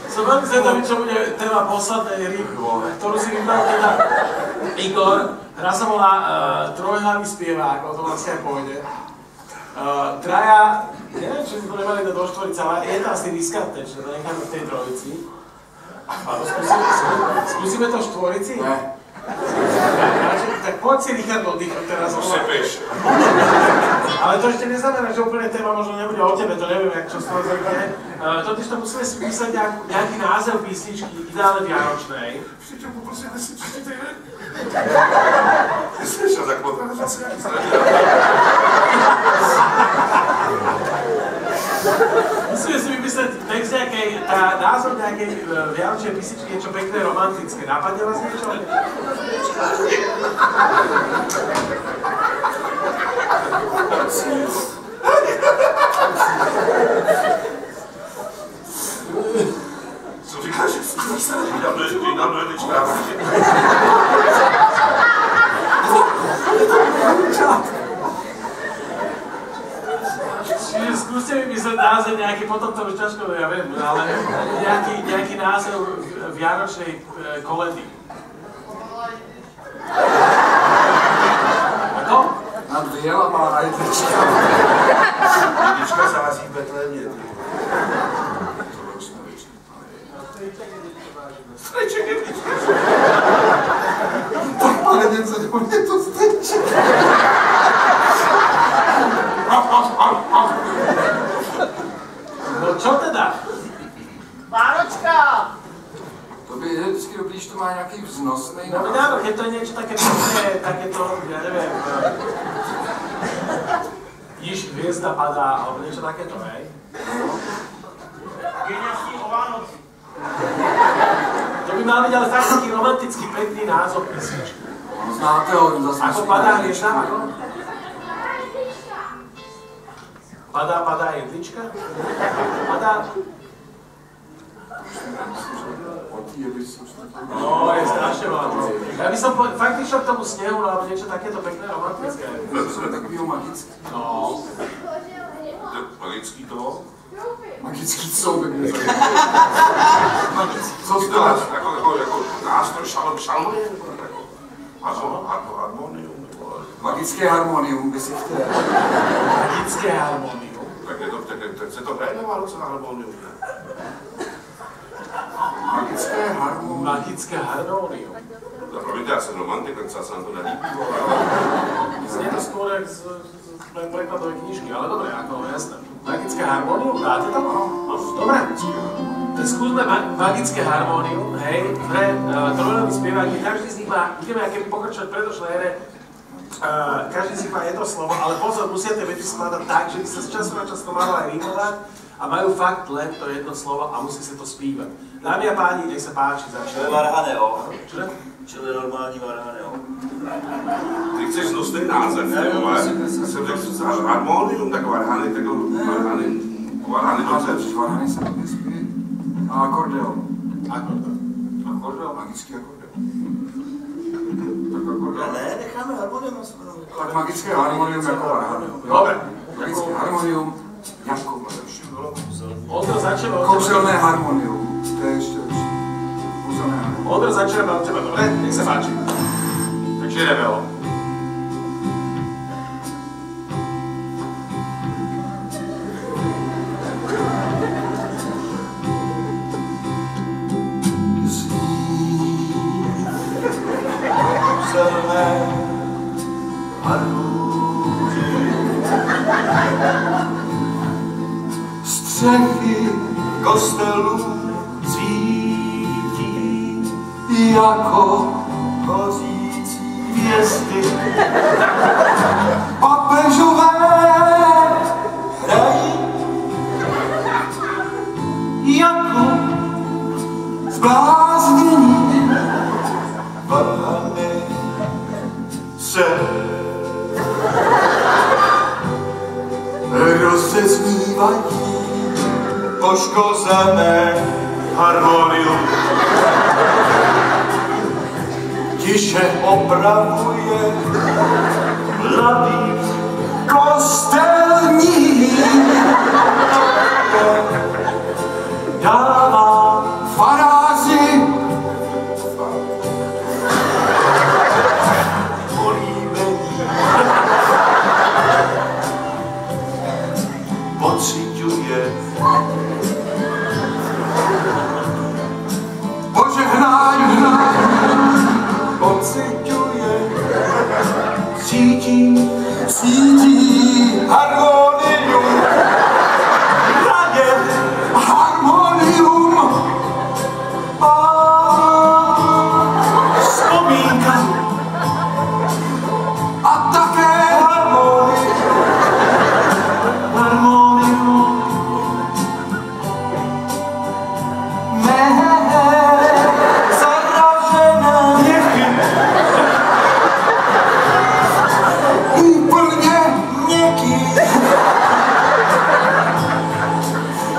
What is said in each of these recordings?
Som veľmi zvedavý, čo bude téma poslednej hry, ktorú si vybral teda Igor. Hra sa volá Trojhlavý spievák, o tom vlastne aj pôjde. Traja, neviem, či si to nemali do štvorice, ale je to asi riskantné, čiže to necháme v tej trojici. Skúsime to v štvorici? Ne. Tak poď si, Richard, oddychať teraz. Osepeš. Ale to ešte neznamená, že úplne téma možno nebude o tebe, to neviem, jak čo z toho zvykne. Totiž to musíme si vymysleť nejaký název písničky, ideálne vianočnej. Ešte čo poprosím, aby si čistite iné? Slyšel, tak potom zase nejaký stratil. Musíme si vymysleť text nejakej, názov nejakej vianočnej písničky, niečo pekné, romantické. Nápadne vás niečo? Som říkal, že si zase vydám do jednička. Čiže skúste vymysleť název nejaký, potom to už ťažko, ja viem, ale nejaký název vianočnej koledy. Ako? Nad Bielama a jedlička. Jednička sa vás v Betlémě. Strejček jednička. Tak pane něco, je to strejček. No čo teda? Vánočka! To by je vždycky dobrý, když to má nějaký vznosný No áno, keď to je niečo také pekné, takéto, ja neviem, Již hviezda padá, alebo niečo takéto, hej? Geniačný o Vánoci. To by mal byť ale fakt taký romantický, pekný názov písničky. Znáte ho, zase Ako padá hviezda? Padá jedlička? Padá... No, je strašne veľa. Ja by som fakt išiel k tomu snehu, alebo niečo takéto pekné, romantické. To jsou takovýho magický. No. Magický to? Magický co by mě zajímalo. Co Co jste to máš? Jako nástroj šalmonie? Harmonium? Magické harmonium by si chtěl. Magické harmonium. Tak se to hraje na Vánoce na harmonium? Magické harmonium. Magické harmonium. No promiňte, já jsem romantik, tak se nám to nelíbí. Znie to skôr jak z prekladovej knižky, ale dobre, ako jasné. Magické harmonium, dáte to? No, dobre. Tak skúsme magické harmonium, hej, pre trojhlavý spievák, každý z nich má, budeme aké pokračovať v predošlej ére, každý z nich má jedno slovo, ale pozor, musia tie vety skladať tak, že by sa z času na čas to malo aj rímovať a majú fakt len to jedno slovo a musí sa to spívať. Dámy a páni, nech sa páči, začneme. Varhaneo. Čože? Čili normální Varhaneo. Ty chceš znosný název, ale jsem řekl harmonium, tak varhany, tak varhany dobře. Varhany se hodně zpívají. A akordeon. Akordeon. Magický akordeon. Tak akordeon. Ne, necháme harmonium na sebe. Tak magické harmonium jako varhany. Dobre. Magické harmonium jako varhany. Ondro, začneme od teba. Kouzelné harmonium. To je ještě lepší. Kouzelné harmonium. Ondro, začneme od teba, dobre? Nech sa páči. Takže jdeme, o. Střechy kostelů svítí jako hořící hvězdy. Papežové hrají jako zbláznění. Varhany se rozeznívají poškozené harmonium. Tiše opravuje mladý kostelní. Dává faráři, pociťuje požehnání, pociťuje cítí harmonium, hraje harmonium a vzpomínka a také harmonium mé zaražené měchy úplně měkký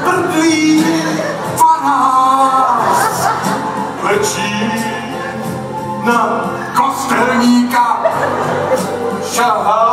prdlý farář lečí na kostelníka šahá